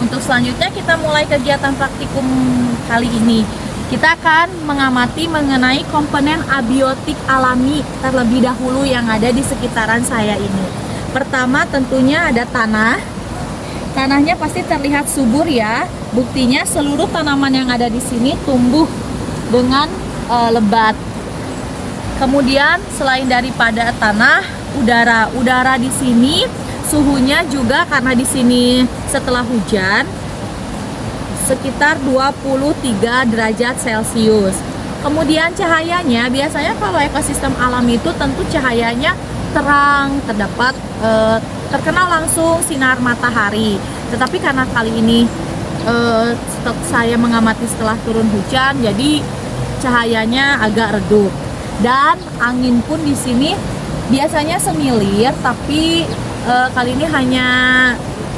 Untuk selanjutnya kita mulai kegiatan praktikum kali ini. Kita akan mengamati mengenai komponen abiotik alami terlebih dahulu yang ada di sekitaran saya ini. Pertama tentunya ada tanah. Tanahnya pasti terlihat subur ya. Buktinya seluruh tanaman yang ada di sini tumbuh dengan lebat. Kemudian selain daripada tanah, udara di sini suhunya juga karena di sini setelah hujan sekitar 23 derajat Celcius. Kemudian cahayanya, biasanya kalau ekosistem alam itu tentu cahayanya terang, terkena langsung sinar matahari. Tetapi karena kali ini saya mengamati setelah turun hujan, jadi cahayanya agak redup. Dan angin pun di sini biasanya semilir, tapi kali ini hanya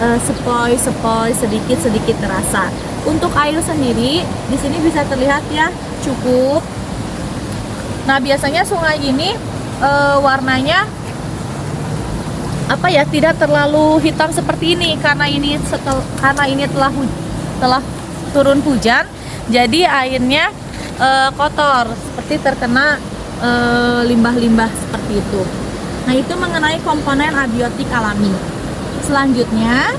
sepoi-sepoi sedikit terasa. Untuk air sendiri di sini bisa terlihat ya cukup. Nah biasanya sungai ini warnanya tidak terlalu hitam seperti ini karena ini telah turun hujan, jadi airnya kotor seperti terkena limbah-limbah seperti itu. Nah itu mengenai komponen abiotik alami. Selanjutnya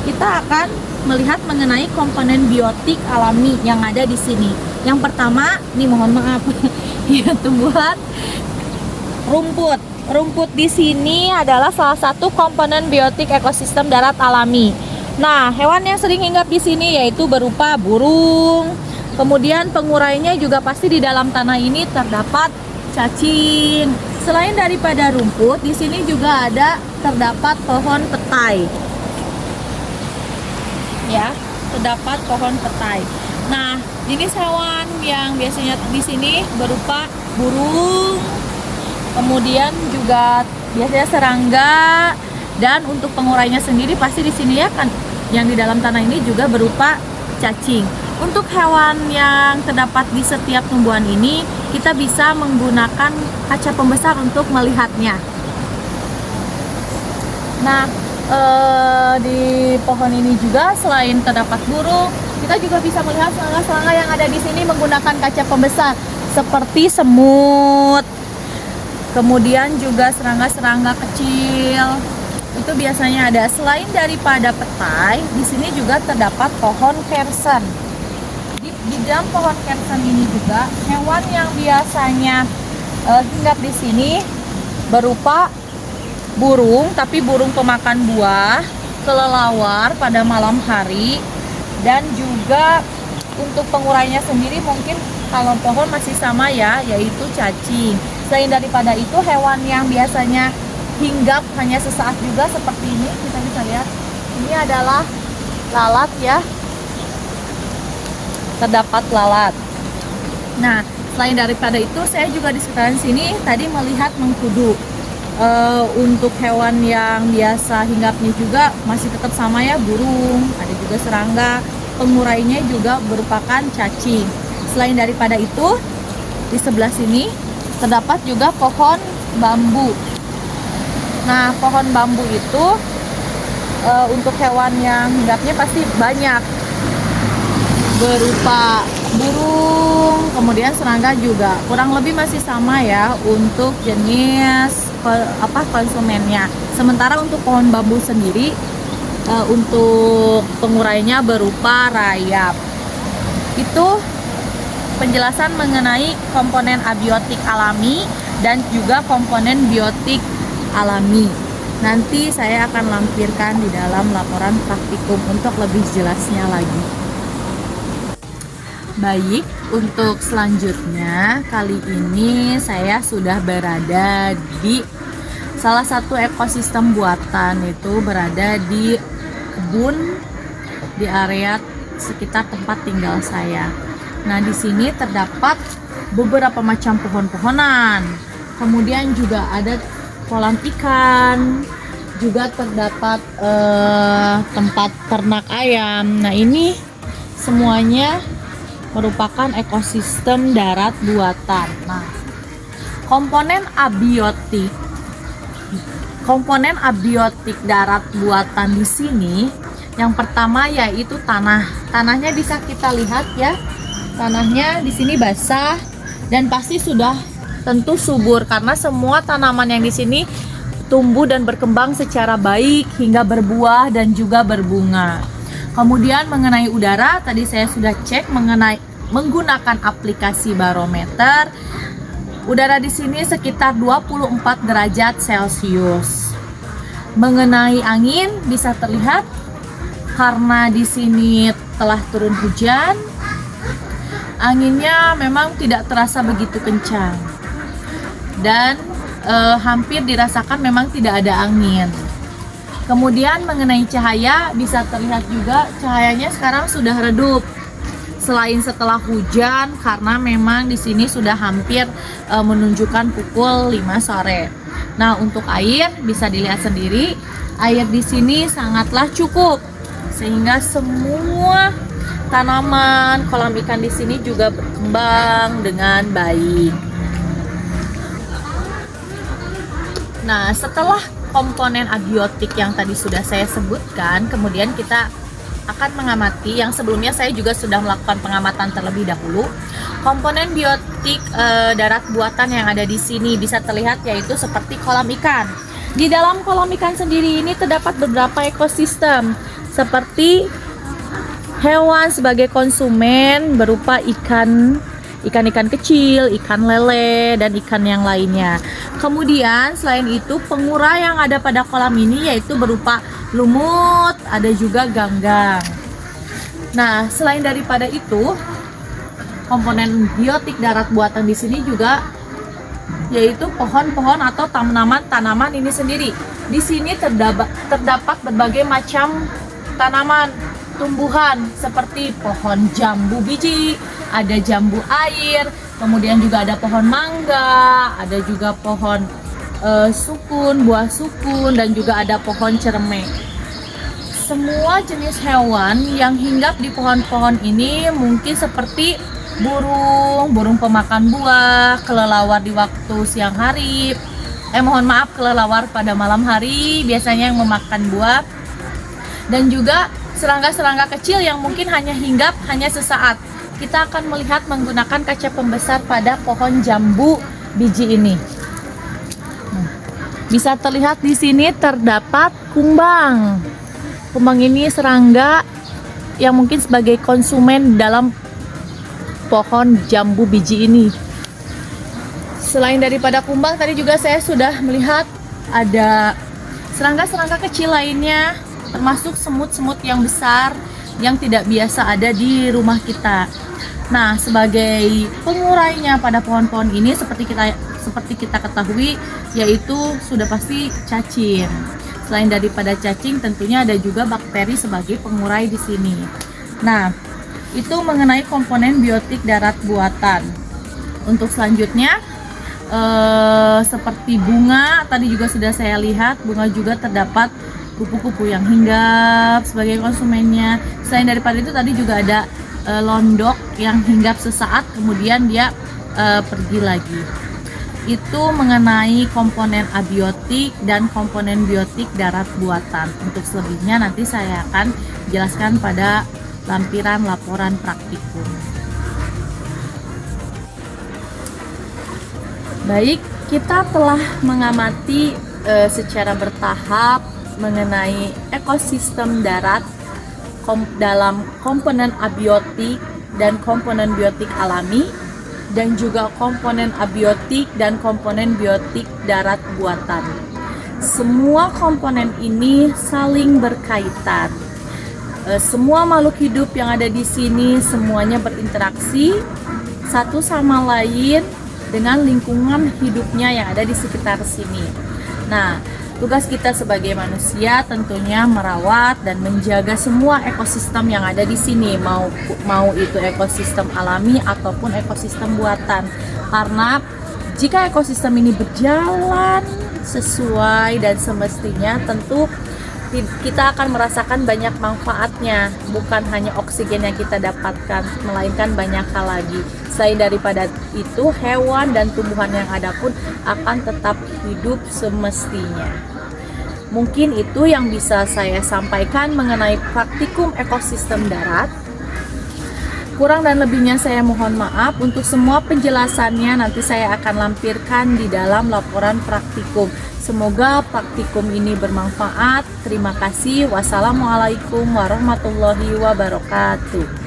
kita akan melihat mengenai komponen biotik alami yang ada di sini. Yang pertama, nih mohon maaf, ya tumbuhan rumput. Rumput di sini adalah salah satu komponen biotik ekosistem darat alami. Nah, hewan yang sering hinggap di sini yaitu berupa burung. Kemudian pengurainya juga pasti di dalam tanah ini terdapat cacing. Selain daripada rumput, di sini juga terdapat pohon petai. Ya, terdapat pohon petai. Nah, jenis hewan yang biasanya di sini berupa burung, kemudian juga biasanya serangga, dan untuk pengurainya sendiri pasti di sini ya kan, yang di dalam tanah ini juga berupa cacing. Untuk hewan yang terdapat di setiap tumbuhan ini, kita bisa menggunakan kaca pembesar untuk melihatnya. Nah, di pohon ini juga selain terdapat burung, kita juga bisa melihat serangga-serangga yang ada di sini menggunakan kaca pembesar seperti semut. Kemudian juga serangga-serangga kecil. Itu biasanya ada. Selain daripada petai, di sini juga terdapat pohon kersen. Di dalam pohon kersen ini juga hewan yang biasanya hinggap di sini berupa burung, tapi burung pemakan buah, kelelawar pada malam hari, dan juga untuk pengurainya sendiri mungkin kalau pohon masih sama ya, yaitu cacing. Selain daripada itu, hewan yang biasanya hinggap hanya sesaat juga seperti ini, kita bisa lihat ini adalah lalat ya, terdapat lalat. Nah, selain daripada itu, saya juga di sekitaran sini tadi melihat mengkudu. Untuk hewan yang biasa hinggapnya juga masih tetap sama ya, burung, ada juga serangga. Pengurainya juga merupakan cacing. Selain daripada itu, di sebelah sini terdapat juga pohon bambu. Nah, pohon bambu itu untuk hewan yang hinggapnya pasti banyak, berupa burung, kemudian serangga juga. Kurang lebih masih sama ya untuk jenis konsumennya. Sementara untuk pohon bambu sendiri untuk pengurainya berupa rayap. Itu penjelasan mengenai komponen abiotik alami dan juga komponen biotik alami. Nanti saya akan lampirkan di dalam laporan praktikum untuk lebih jelasnya lagi. Baik, untuk selanjutnya kali ini saya sudah berada di salah satu ekosistem buatan, itu berada di kebun di area sekitar tempat tinggal saya. Nah, di sini terdapat beberapa macam pohon-pohonan. Kemudian juga ada kolam ikan, juga terdapat tempat ternak ayam. Nah, ini semuanya merupakan ekosistem darat buatan. Nah, komponen abiotik darat buatan di sini Yang pertama yaitu tanah. Tanahnya bisa kita lihat ya. Tanahnya di sini basah dan pasti sudah tentu subur karena semua tanaman yang di sini tumbuh dan berkembang secara baik hingga berbuah dan juga berbunga. Kemudian mengenai udara, tadi saya sudah cek menggunakan aplikasi barometer. Udara di sini sekitar 24 derajat Celcius. Mengenai angin bisa terlihat karena di sini telah turun hujan. Anginnya memang tidak terasa begitu kencang. Dan hampir dirasakan memang tidak ada angin. Kemudian mengenai cahaya bisa terlihat juga cahayanya sekarang sudah redup. Selain setelah hujan karena memang di sini sudah hampir menunjukkan pukul 5 sore. Nah, untuk air bisa dilihat sendiri, air di sini sangatlah cukup sehingga semua tanaman, kolam ikan di sini juga berkembang dengan baik. Nah, setelah komponen abiotik yang tadi sudah saya sebutkan, kemudian kita akan mengamati yang sebelumnya saya juga sudah melakukan pengamatan terlebih dahulu. Komponen biotik darat buatan yang ada di sini bisa terlihat yaitu seperti kolam ikan. Di dalam kolam ikan sendiri ini terdapat beberapa ekosistem seperti hewan sebagai konsumen berupa ikan-ikan kecil, ikan lele, dan ikan yang lainnya. Kemudian selain itu pengurai yang ada pada kolam ini yaitu berupa lumut, ada juga ganggang. Nah, selain daripada itu, komponen biotik darat buatan di sini juga yaitu pohon-pohon atau tanaman-tanaman ini sendiri. Di sini terdapat berbagai macam tanaman tumbuhan seperti pohon jambu biji, ada jambu air, kemudian juga ada pohon mangga, ada juga pohon sukun, buah sukun, dan juga ada pohon cerme. Semua jenis hewan yang hinggap di pohon-pohon ini mungkin seperti burung pemakan buah, kelelawar di waktu siang hari, kelelawar pada malam hari biasanya yang memakan buah, dan juga serangga-serangga kecil yang mungkin hanya hinggap hanya sesaat. Kita akan melihat menggunakan kaca pembesar pada pohon jambu biji ini. Bisa terlihat di sini terdapat kumbang. Kumbang ini serangga yang mungkin sebagai konsumen dalam pohon jambu biji ini. Selain daripada kumbang, tadi juga saya sudah melihat ada serangga-serangga kecil lainnya, termasuk semut-semut yang besar yang tidak biasa ada di rumah kita. Nah, sebagai pengurainya pada pohon-pohon ini seperti kita ketahui yaitu sudah pasti cacing. Selain daripada cacing, tentunya ada juga bakteri sebagai pengurai di sini. Nah, itu mengenai komponen biotik darat buatan. Untuk selanjutnya seperti bunga, tadi juga sudah saya lihat bunga juga terdapat kupu-kupu yang hinggap sebagai konsumennya. Selain daripada itu tadi juga ada londok yang hinggap sesaat kemudian dia pergi lagi. Itu mengenai komponen abiotik dan komponen biotik darat buatan. Untuk selebihnya nanti saya akan jelaskan pada lampiran laporan praktikum. Baik, kita telah mengamati secara bertahap mengenai ekosistem darat dalam komponen abiotik dan komponen biotik alami, dan juga komponen abiotik dan komponen biotik darat buatan. Semua komponen ini saling berkaitan. Semua makhluk hidup yang ada di sini semuanya berinteraksi satu sama lain dengan lingkungan hidupnya yang ada di sekitar sini. Nah, tugas kita sebagai manusia tentunya merawat dan menjaga semua ekosistem yang ada di sini, mau itu ekosistem alami ataupun ekosistem buatan. Karena jika ekosistem ini berjalan sesuai dan semestinya, tentu kita akan merasakan banyak manfaatnya, bukan hanya oksigen yang kita dapatkan, melainkan banyak hal lagi. Selain daripada itu, hewan dan tumbuhan yang ada pun akan tetap hidup semestinya. Mungkin itu yang bisa saya sampaikan mengenai praktikum ekosistem darat. Kurang dan lebihnya saya mohon maaf. Untuk semua penjelasannya nanti saya akan lampirkan di dalam laporan praktikum. Semoga praktikum ini bermanfaat. Terima kasih. Wassalamualaikum warahmatullahi wabarakatuh.